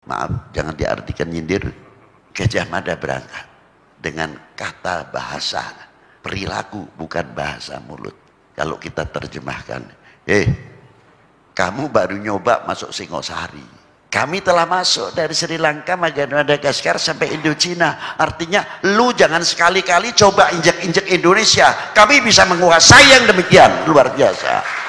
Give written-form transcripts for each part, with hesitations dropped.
Maaf, jangan diartikan nyindir. Gajah Mada berangkat dengan kata bahasa perilaku, bukan bahasa mulut. Kalau kita terjemahkan, kamu baru nyoba masuk Singosari, kami telah masuk dari Sri Lanka, Madagaskar sampai Indochina. Artinya lu jangan sekali-kali coba injek-injek Indonesia, kami bisa menguasai yang demikian. Luar biasa.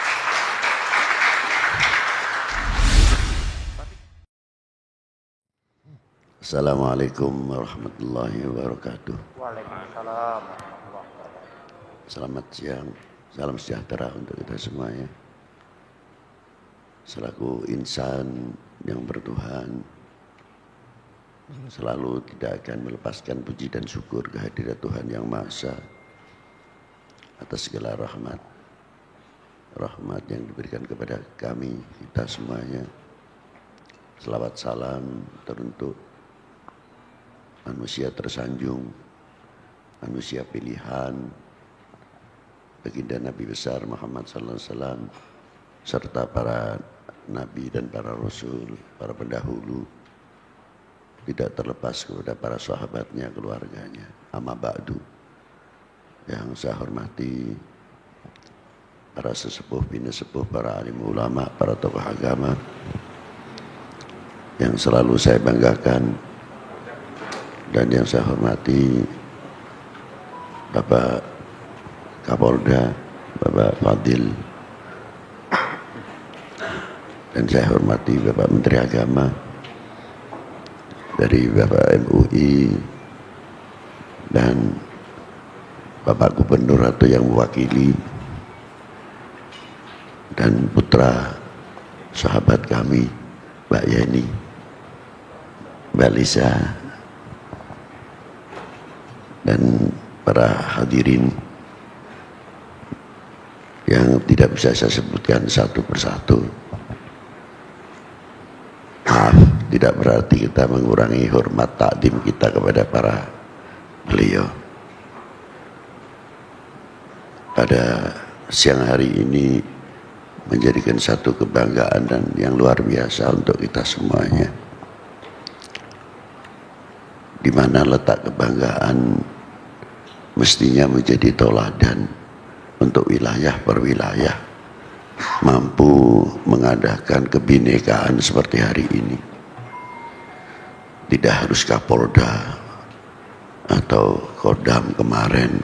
Assalamualaikum warahmatullahi wabarakatuh. Waalaikumsalam. Selamat siang, salam sejahtera untuk kita semuanya. Selaku insan yang bertuhan, selalu tidak akan melepaskan puji dan syukur kehadirat Tuhan Yang Maha Esa atas segala rahmat yang diberikan kepada kami, kita semuanya. Selawat salam teruntuk manusia tersanjung, manusia pilihan, baginda Nabi besar Muhammad sallallahu alaihi wasallam, serta para nabi dan para rasul, para pendahulu, tidak terlepas kepada para sahabatnya, keluarganya. Amma ba'du, yang saya hormati para sesepuh, bini sepuh, para alim ulama, para tokoh agama yang selalu saya banggakan, dan yang saya hormati Bapak Kapolda, Bapak Fadil, dan saya hormati Bapak Menteri Agama dari Bapak MUI, dan Bapak Gubernur atau yang mewakili, dan putra sahabat kami Mbak Yeni, Mbak Lisa, dan para hadirin yang tidak bisa saya sebutkan satu persatu. Maaf, tidak berarti kita mengurangi hormat takdim kita kepada para beliau. Pada siang hari ini menjadikan satu kebanggaan dan yang luar biasa untuk kita semuanya, di mana letak kebanggaan mestinya menjadi toladan untuk wilayah per wilayah mampu mengadakan kebinekaan seperti hari ini. Tidak harus Kapolda atau Kodam kemarin,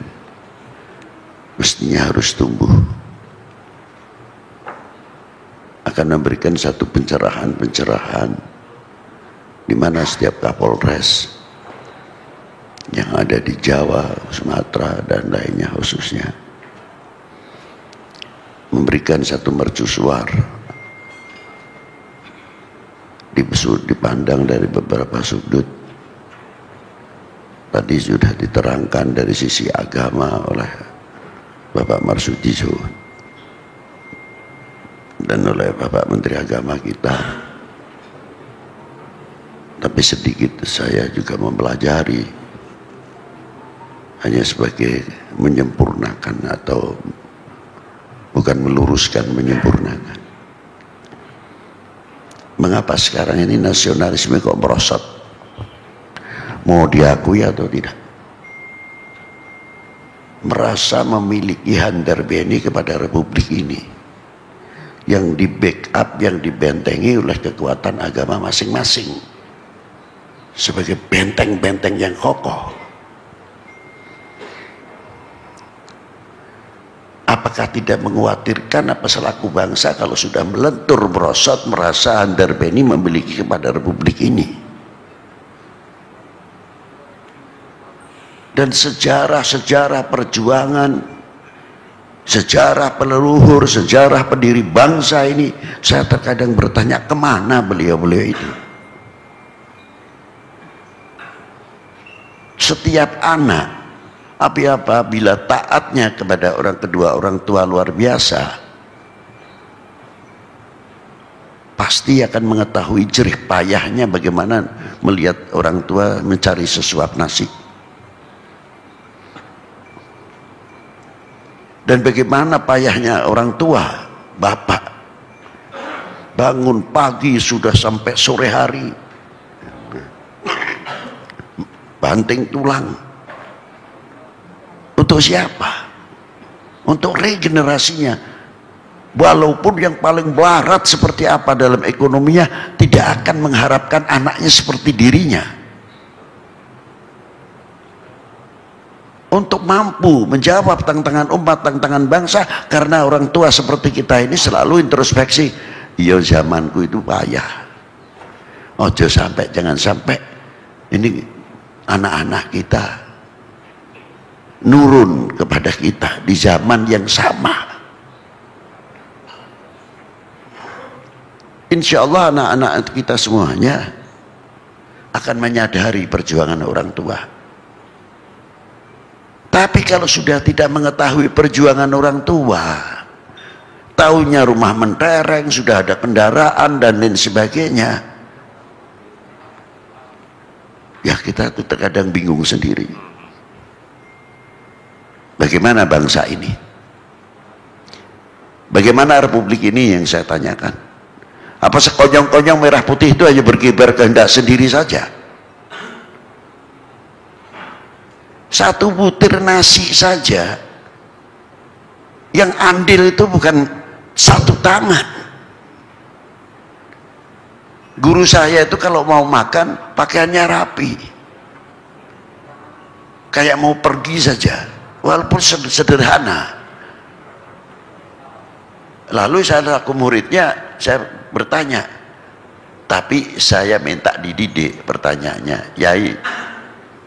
mestinya harus tumbuh, akan memberikan satu pencerahan di mana setiap Kapolres yang ada di Jawa, Sumatera, dan lainnya khususnya memberikan satu mercusuar, dipandang dari beberapa sudut. Tadi sudah diterangkan dari sisi agama oleh Bapak Marsudiso dan oleh Bapak Menteri Agama kita. Tapi sedikit saya juga mempelajari, hanya sebagai menyempurnakan atau bukan meluruskan, menyempurnakan. Mengapa sekarang ini nasionalisme kok merosot? Mau diakui atau tidak? Merasa memiliki handarbeni kepada republik ini yang di backup, yang dibentengi oleh kekuatan agama masing-masing sebagai benteng-benteng yang kokoh. Apakah tidak mengkhawatirkan apa selaku bangsa kalau sudah melentur merosot, merasa handarbeni memiliki kepada republik ini? Dan sejarah-sejarah perjuangan, sejarah peleluhur, sejarah pendiri bangsa ini, saya terkadang bertanya kemana beliau-beliau itu. Setiap anak apabila taatnya kepada kedua orang tua luar biasa, pasti akan mengetahui jerih payahnya bagaimana melihat orang tua mencari sesuap nasi, dan bagaimana payahnya orang tua, bapak bangun pagi sudah sampai sore hari banting tulang. Untuk siapa? Untuk regenerasinya. Walaupun yang paling barat seperti apa dalam ekonominya, tidak akan mengharapkan anaknya seperti dirinya. Untuk mampu menjawab tantangan umat, tantangan bangsa, karena orang tua seperti kita ini selalu introspeksi. Iya, zamanku itu payah. Ojo sampai, jangan sampai ini anak-anak kita nurun kepada kita di zaman yang sama. Insya Allah anak-anak kita semuanya akan menyadari perjuangan orang tua. Tapi kalau sudah tidak mengetahui perjuangan orang tua, taunya rumah mentereng, sudah ada kendaraan dan lain sebagainya, ya kita tuh terkadang bingung sendiri. Bagaimana bangsa ini? Bagaimana republik ini yang saya tanyakan? Apa sekonyong-konyong merah putih itu hanya berkibar kehendak sendiri saja? Satu butir nasi saja yang andil itu bukan satu tangan. Guru saya itu kalau mau makan pakaiannya rapi, kayak mau pergi saja, walaupun sederhana. Lalu saya laku muridnya, saya bertanya, tapi saya minta dididik. Pertanyaannya, Yai,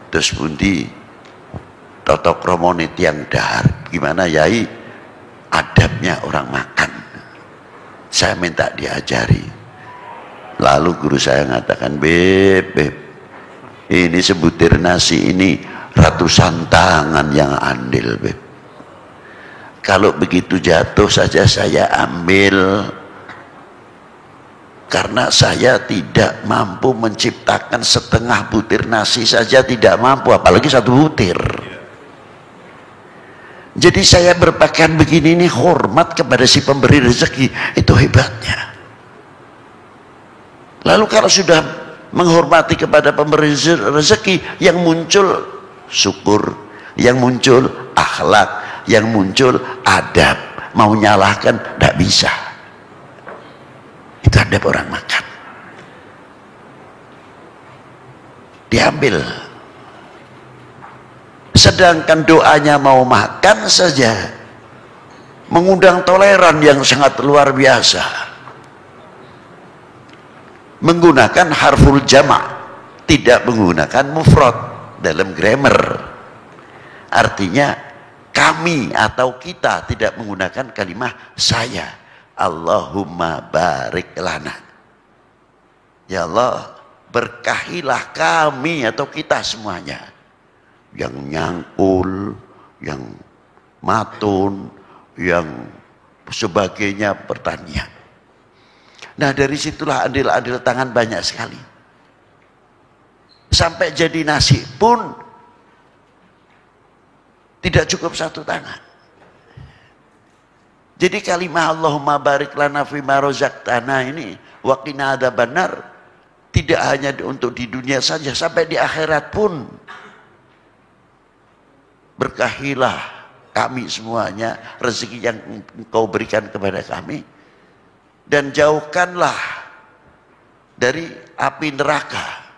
terus pundi toto kromone tiang dahar, gimana Yai adabnya orang makan? Saya minta diajari. Lalu guru saya mengatakan, beb, ini sebutir nasi ini ratusan tangan yang andil, beb. Kalau begitu jatuh saja saya ambil, karena saya tidak mampu menciptakan setengah butir nasi saja, tidak mampu, apalagi satu butir. Jadi saya berpakaian begini ini hormat kepada si pemberi rezeki, itu hebatnya. Lalu kalau sudah menghormati kepada pemberi rezeki, yang muncul syukur, yang muncul akhlak, yang muncul adab. Mau nyalahkan tidak bisa. Itu adab orang makan. Diambil. Sedangkan doanya mau makan saja mengundang toleran yang sangat luar biasa. Menggunakan harful jama', tidak menggunakan mufrad dalam grammar. Artinya kami atau kita tidak menggunakan kalimat saya. Allahumma barik lana. Ya Allah, berkahilah kami atau kita semuanya. Yang nyangkul, yang matun, yang sebagainya pertanian. Nah, dari situlah andil-andil tangan banyak sekali. Sampai jadi nasi pun tidak cukup satu tangan. Jadi kalimat Allahumma barik lana fima razaqtana ini wa qina adzabannar tidak hanya untuk di dunia saja, sampai di akhirat pun. Berkahilah kami semuanya rezeki yang engkau berikan kepada kami, dan jauhkanlah dari api neraka.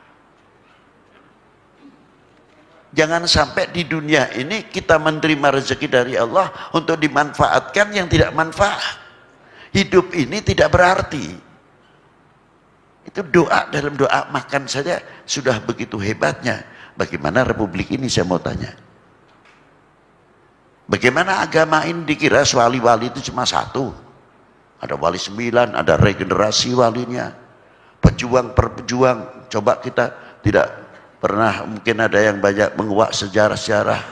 Jangan sampai di dunia ini kita menerima rezeki dari Allah untuk dimanfaatkan yang tidak manfaat. Hidup ini tidak berarti. Itu doa, dalam doa makan saja sudah begitu hebatnya. Bagaimana republik ini, saya mau tanya. Bagaimana agama ini dikira wali-wali itu cuma satu? Ada wali 9, ada regenerasi walinya. Pejuang per pejuang. Coba kita tidak pernah, mungkin ada yang banyak menguak sejarah-sejarah.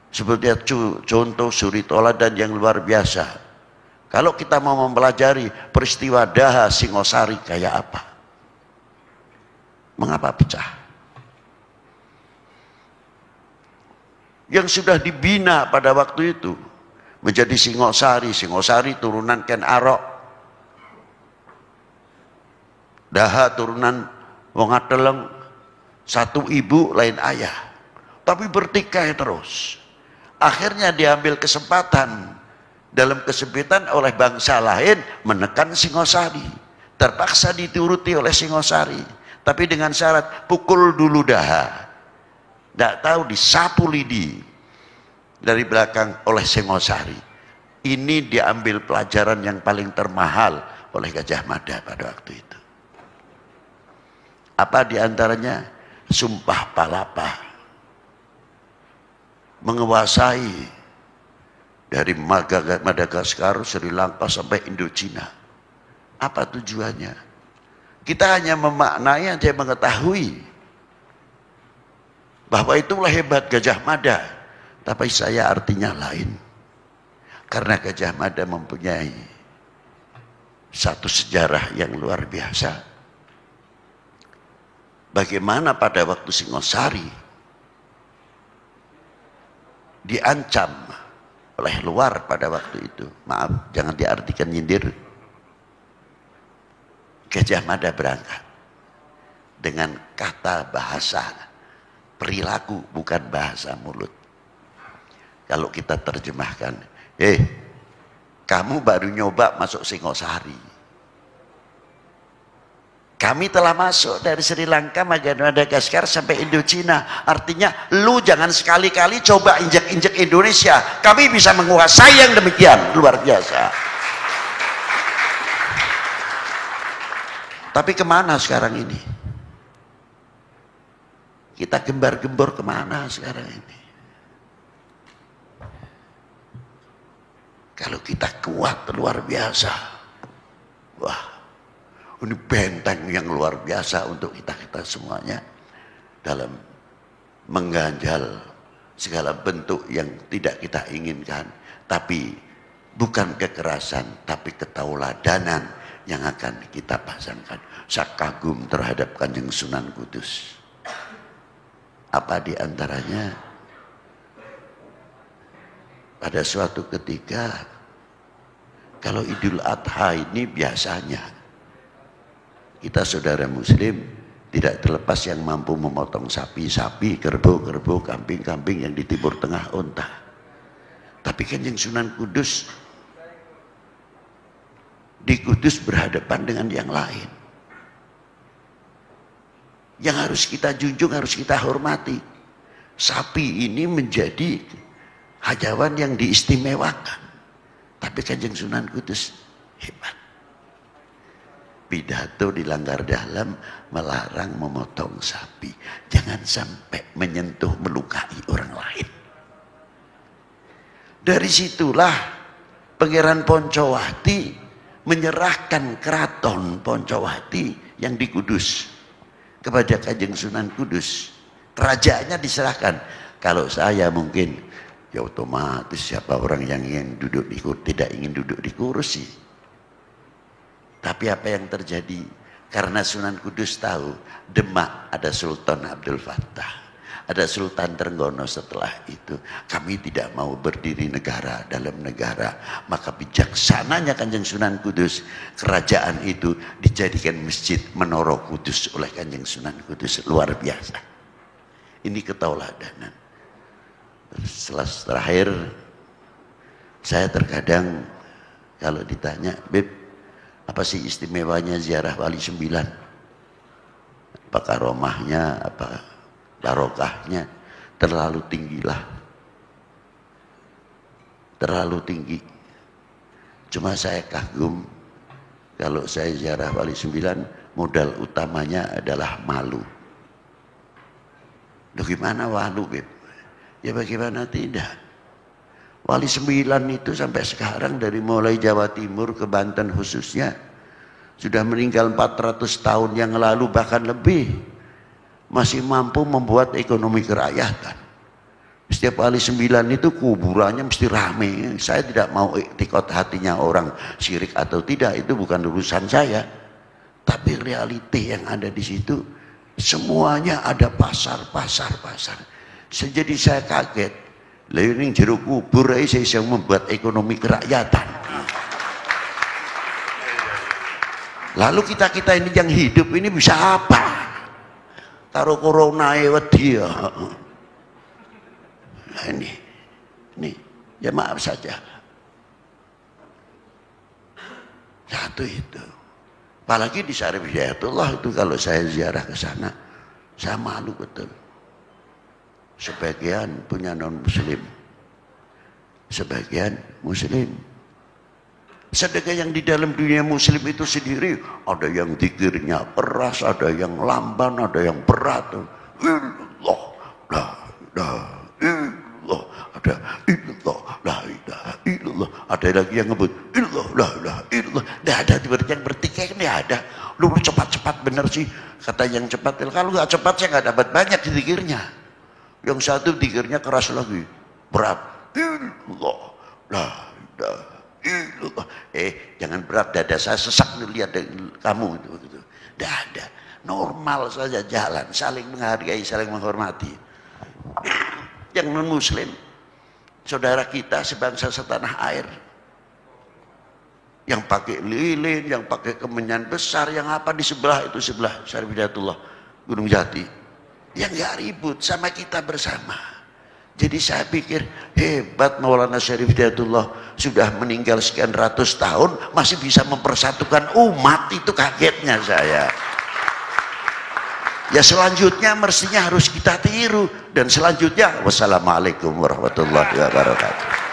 Seperti contoh suri toladan yang luar biasa. Kalau kita mau mempelajari peristiwa Daha Singosari kayak apa? Mengapa pecah? Yang sudah dibina pada waktu itu menjadi Singosari. Singosari turunan Ken Arok. Daha turunan Wong Ateleng. Satu ibu lain ayah, tapi bertikai terus. Akhirnya diambil kesempatan dalam kesempitan oleh bangsa lain menekan Singosari. Terpaksa dituruti oleh Singosari, tapi dengan syarat pukul dulu daha. Tidak tahu disapu lidi dari belakang oleh Singosari. Ini diambil pelajaran yang paling termahal oleh Gajah Mada pada waktu itu. Apa diantaranya? Sumpah Palapa. Menguasai dari Madagaskar, Sri Lanka sampai Indochina. Apa tujuannya? Kita hanya memaknai, hanya mengetahui bahwa itulah hebat Gajah Mada. Tapi saya artinya lain. Karena Gajah Mada mempunyai satu sejarah yang luar biasa. Bagaimana pada waktu Singosari diancam oleh luar pada waktu itu. Maaf, jangan diartikan nyindir. Gajah Mada berangkat dengan kata bahasa perilaku, bukan bahasa mulut. Kalau kita terjemahkan, kamu baru nyoba masuk Singosari. Kami telah masuk dari Sri Lanka, Madagaskar sampai Indochina. Artinya, lu jangan sekali-kali coba injak-injak Indonesia. Kami bisa menguasai yang demikian. Luar biasa. Tapi kemana sekarang ini? Kita gembar-gembor kemana sekarang ini? Kalau kita kuat luar biasa. Wah. Ini benteng yang luar biasa untuk kita semuanya dalam mengganjal segala bentuk yang tidak kita inginkan, tapi bukan kekerasan, tapi ketauladanan yang akan kita pasangkan. Saya kagum terhadap Kanjeng Sunan Kudus. Apa diantaranya? Pada suatu ketika, kalau Idul Adha ini biasanya kita saudara muslim tidak terlepas yang mampu memotong sapi-sapi, kerbau-kerbau, kambing-kambing yang di Timur Tengah unta. Tapi Kanjeng Sunan Kudus di Kudus berhadapan dengan yang lain. Yang harus kita junjung, harus kita hormati. Sapi ini menjadi hajawan yang diistimewakan. Tapi Kanjeng Sunan Kudus hebat. Pidato di Langgar Dalam melarang memotong sapi. Jangan sampai menyentuh, melukai orang lain. Dari situlah Pangeran Poncowati menyerahkan keraton Poncowati yang di Kudus kepada Kanjeng Sunan Kudus. Kerajaannya diserahkan. Kalau saya mungkin, ya otomatis siapa orang yang ingin duduk di kursi, tidak ingin duduk di kursi. Tapi apa yang terjadi? Karena Sunan Kudus tahu Demak ada Sultan Abdul Fattah, ada Sultan Trenggono setelah itu. Kami tidak mau berdiri negara dalam negara. Maka bijaksananya Kanjeng Sunan Kudus, kerajaan itu dijadikan masjid Menara Kudus oleh Kanjeng Sunan Kudus. Luar biasa. Ini ketauladanan. Terakhir, saya terkadang kalau ditanya, Beb, apa sih istimewanya ziarah Wali Sembilan? Apa karomahnya, apa barokahnya? Terlalu tinggilah. Terlalu tinggi. Cuma saya kagum, kalau saya ziarah Wali Sembilan, modal utamanya adalah malu. Loh gimana malu, Beb? Ya bagaimana tidak? Wali Sembilan itu sampai sekarang dari mulai Jawa Timur ke Banten khususnya sudah meninggal 400 tahun yang lalu bahkan lebih, masih mampu membuat ekonomi kerakyatan. Setiap Wali Sembilan itu kuburannya mesti rame. Saya tidak mau iktikad hatinya orang syirik atau tidak, itu bukan urusan saya. Tapi realiti yang ada di situ semuanya ada pasar. Jadi saya kaget. Lalu jeruk kubur saya bisa membuat ekonomi kerakyatan. Lalu kita ini yang hidup ini bisa apa? karo corona wedi ya. Nah ini ya maaf saja. Satu itu. Apalagi di Syarif Hidayatullah itu kalau saya ziarah ke sana, saya malu betul. Sebagian punya non muslim, sebagian muslim. Sedangkan yang di dalam dunia muslim itu sendiri ada yang zikirnya keras, ada yang lamban, ada yang berat. Illallah, la ilaha illallah, ada illallah, la ilaha illallah. Ada lagi yang ngebut illallah, la ilaha illallah. Tidak ada yang bertikai, ini ada. Lu cepat-cepat bener sih kata yang cepat. Kalau nggak cepat saya nggak dapat banyak di zikirnya. Yang satu zikirnya keras lagi, berat. Illallah, la ilaha illallah. Jangan berat, dada saya sesak nih lihat kamu itu. Tidak ada, normal saja jalan, saling menghargai, saling menghormati. Yang non muslim, saudara kita sebangsa setanah air, yang pakai lilin, yang pakai kemenyan besar, yang apa di sebelah itu sebelah Syarif Hidayatullah Gunung Jati, yang nggak ribut sama kita bersama. Jadi saya pikir hebat Maulana Syarif Hidayatullah, sudah meninggal sekian ratus tahun masih bisa mempersatukan umat. Itu kagetnya saya. Ya selanjutnya mestinya harus kita tiru. Dan selanjutnya wassalamualaikum warahmatullahi wabarakatuh.